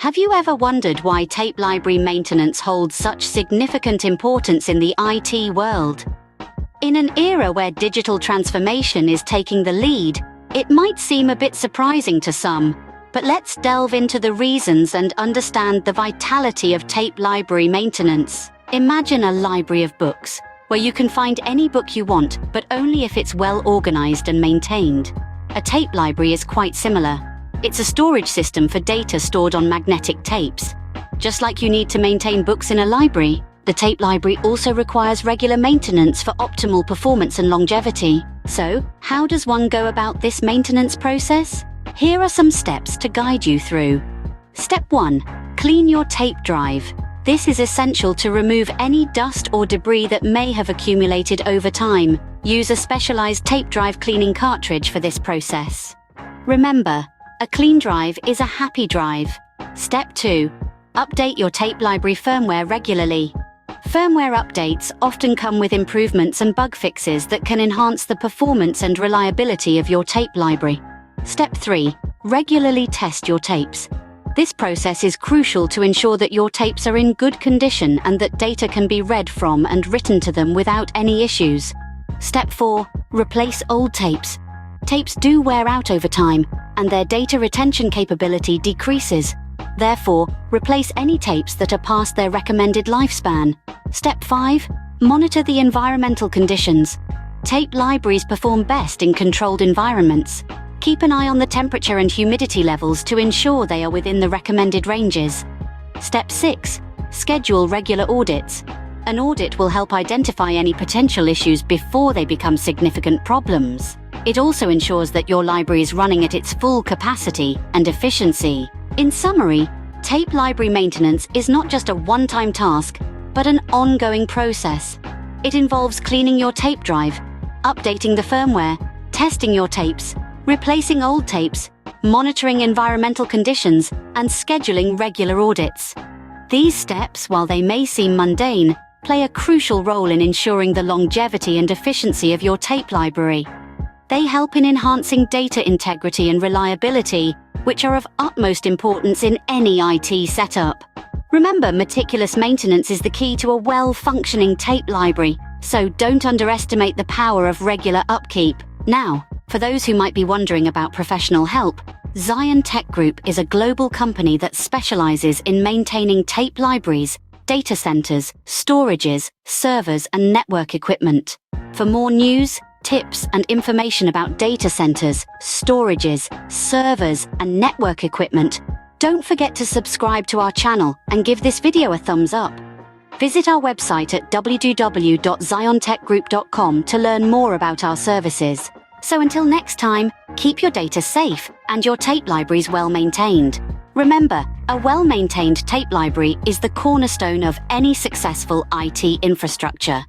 Have you ever wondered why tape library maintenance holds such significant importance in the IT world? In an era where digital transformation is taking the lead, it might seem a bit surprising to some, but let's delve into the reasons and understand the vitality of tape library maintenance. Imagine a library of books, where you can find any book you want, but only if it's well organized and maintained. A tape library is quite similar. It's a storage system for data stored on magnetic tapes. Just like you need to maintain books in a library, the tape library also requires regular maintenance for optimal performance and longevity. So, how does one go about this maintenance process? Here are some steps to guide you through. Step 1. Clean your tape drive. This is essential to remove any dust or debris that may have accumulated over time. Use a specialized tape drive cleaning cartridge for this process. Remember, a clean drive is a happy drive. Step 2. Update your tape library firmware regularly. Firmware updates often come with improvements and bug fixes that can enhance the performance and reliability of your tape library. Step 3. Regularly test your tapes. This process is crucial to ensure that your tapes are in good condition and that data can be read from and written to them without any issues. Step 4. Replace old tapes. Tapes do wear out over time, and their data retention capability decreases. Therefore, replace any tapes that are past their recommended lifespan. Step 5. Monitor the environmental conditions. Tape libraries perform best in controlled environments. Keep an eye on the temperature and humidity levels to ensure they are within the recommended ranges. Step 6. Schedule regular audits. An audit will help identify any potential issues before they become significant problems. It also ensures that your library is running at its full capacity and efficiency. In summary, tape library maintenance is not just a one-time task, but an ongoing process. It involves cleaning your tape drive, updating the firmware, testing your tapes, replacing old tapes, monitoring environmental conditions, and scheduling regular audits. These steps, while they may seem mundane, play a crucial role in ensuring the longevity and efficiency of your tape library. They help in enhancing data integrity and reliability, which are of utmost importance in any IT setup. Remember, meticulous maintenance is the key to a well-functioning tape library, so don't underestimate the power of regular upkeep. Now, for those who might be wondering about professional help, Zion Tech Group is a global company that specializes in maintaining tape libraries, data centers, storages, servers, and network equipment. For more news, tips, and information about data centers, storages, servers, and network equipment, don't forget to subscribe to our channel and give this video a thumbs up. Visit our website at www.ziontechgroup.com to learn more about our services. So until next time, keep your data safe and your tape libraries well maintained. Remember, a well-maintained tape library is the cornerstone of any successful IT infrastructure.